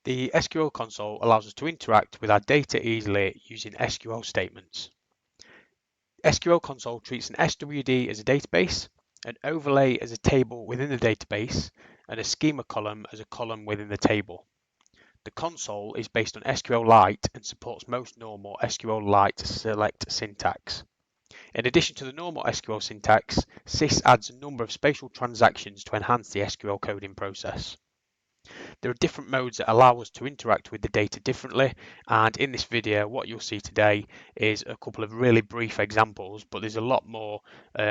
The SQL console allows us to interact with our data easily using SQL statements. SQL console treats an SWD as a database, an overlay as a table within the database, and a schema column as a column within the table. The console is based on SQLite and supports most normal SQLite SELECT syntax. In addition to the normal SQL syntax, SIS adds a number of spatial transactions to enhance the SQL coding process. There are different modes that allow us to interact with the data differently, and in this video what you'll see today is a couple of really brief examples, but there's a lot more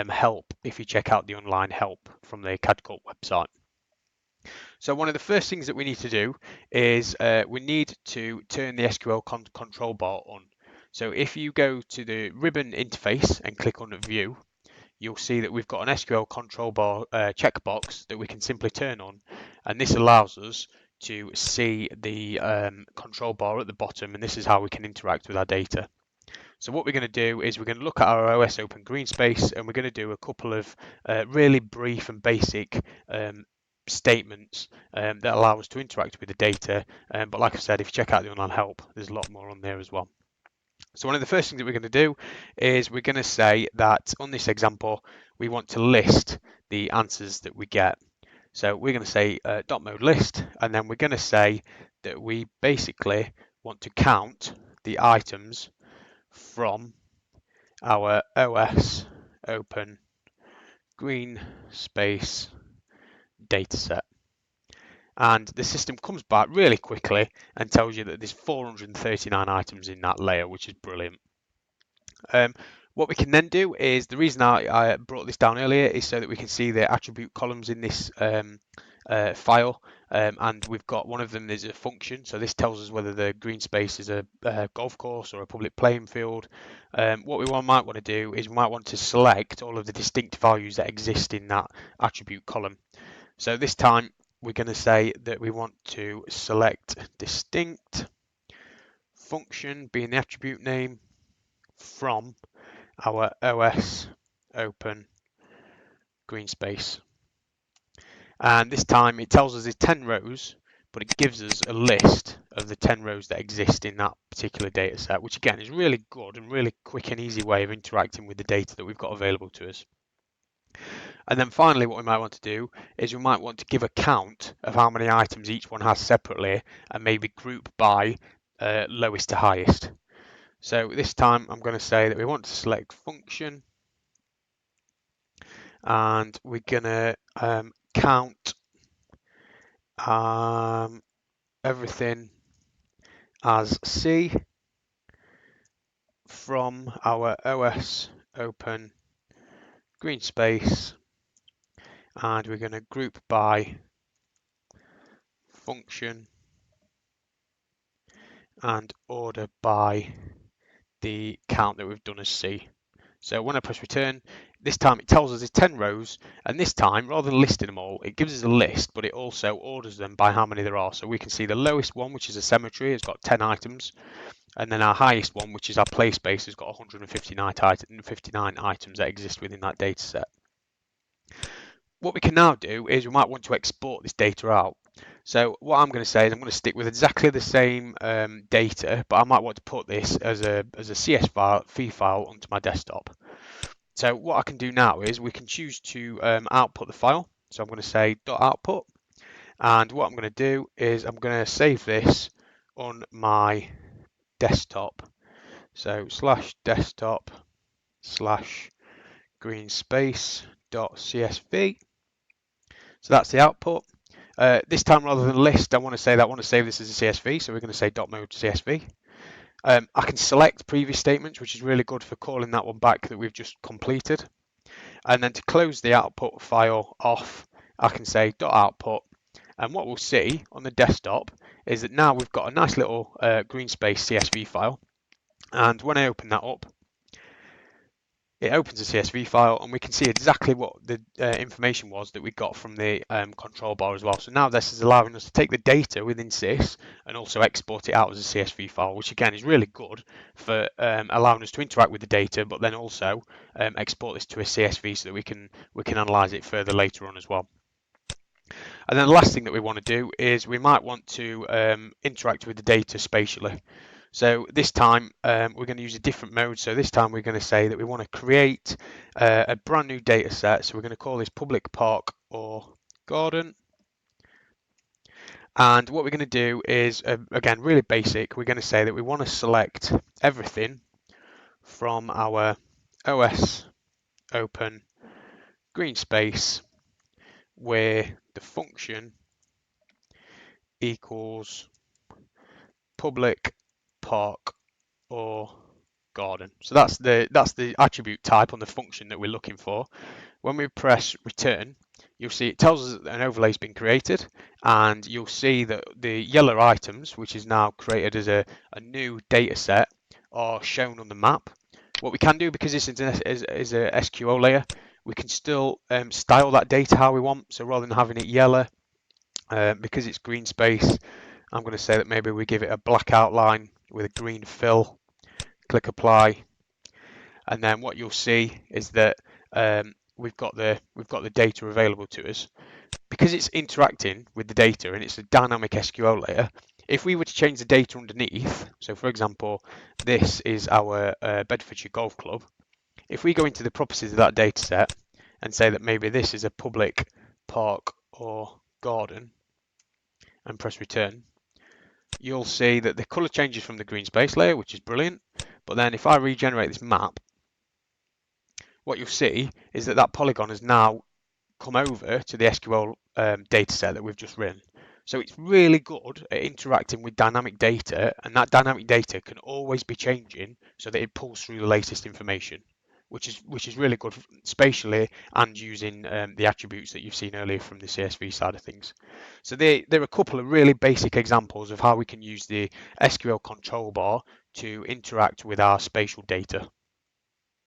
help if you check out the online help from the Cadcorp website. So one of the first things that we need to do is we need to turn the SQL Control Bar on. So if you go to the ribbon interface and click on View, you'll see that we've got an SQL Control Bar checkbox that we can simply turn on, and this allows us to see the control bar at the bottom, and this is how we can interact with our data. So what we're going to do is we're going to look at our OS Open green space, and we're going to do a couple of really brief and basic statements that allow us to interact with the data. But like I said, if you check out the online help, there's a lot more on there as well. So one of the first things that we're going to do is we're going to say that on this example, we want to list the answers that we get. So we're going to say .mode list, and then we're going to say that we basically want to count the items from our OS Open green space dataset. And the system comes back really quickly and tells you that there's 439 items in that layer, which is brilliant. What we can then do is, the reason I brought this down earlier is so that we can see the attribute columns in this file, and we've got one of them is a function, so this tells us whether the green space is a golf course or a public playing field. What we might want to do is we might want to select all of the distinct values that exist in that attribute column. So this time we're going to say that we want to select distinct function being the attribute name from our OS Open green space. And this time it tells us there's 10 rows, but it gives us a list of the 10 rows that exist in that particular data set, which again is really good and really quick and easy way of interacting with the data that we've got available to us. And then finally, what we might want to do is we might want to give a count of how many items each one has separately, and maybe group by lowest to highest. So this time I'm going to say that we want to select function, and we're going to count everything as C from our OS Open green space, and we're going to group by function and order by the count that we've done as C. So when I press return, this time it tells us there's 10 rows, and this time, rather than listing them all, it gives us a list, but it also orders them by how many there are. So we can see the lowest one, which is a cemetery, has got 10 items, and then our highest one, which is our play space, has got 159 items that exist within that data set. What we can now do is we might want to export this data out. So what I'm going to say is I'm going to stick with exactly the same data, but I might want to put this as a CSV file onto my desktop. So what I can do now is we can choose to output the file. So I'm going to say .output, and what I'm going to do is I'm going to save this on my desktop. So /desktop /greenspace.csv. So that's the output. This time, rather than list, I want to save this as a CSV, so we're going to say .mode CSV. I can select previous statements, which is really good for calling that one back that we've just completed. And then to close the output file off, I can say .output. And what we'll see on the desktop is that now we've got a nice little green space CSV file. And when I open that up, it opens a CSV file, and we can see exactly what the information was that we got from the control bar as well. So now this is allowing us to take the data within SIS and also export it out as a CSV file, which again is really good for allowing us to interact with the data, but then also export this to a CSV so that we can analyze it further later on as well. And then the last thing that we want to do is we might want to interact with the data spatially. So this time we're going to use a different mode. So this time we're going to say that we want to create a brand new data set. So we're going to call this public park or garden. And what we're going to do is, again, really basic, we're going to say that we want to select everything from our OS open green space where the function equals public park or garden. So that's the attribute type on the function that we're looking for. When we press return, you'll see it tells us that an overlay has been created, and you'll see that the yellow items, which is now created as a new data set, are shown on the map. What we can do, because this is a SQL layer, we can still style that data how we want. So rather than having it yellow, because it's green space, I'm going to say that maybe we give it a black outline with a green fill. Click apply, and then what you'll see is that we've got the data available to us. Because it's interacting with the data and it's a dynamic SQL layer, if we were to change the data underneath, so for example, this is our Bedfordshire Golf Club. If we go into the properties of that data set and say that maybe this is a public park or garden and press return, you'll see that the color changes from the green space layer, which is brilliant. But then if I regenerate this map, what you'll see is that polygon has now come over to the SQL data set that we've just written. So it's really good at interacting with dynamic data, and that dynamic data can always be changing so that it pulls through the latest information, which is really good spatially and using the attributes that you've seen earlier from the CSV side of things. So there are a couple of really basic examples of how we can use the SQL Control Bar to interact with our spatial data.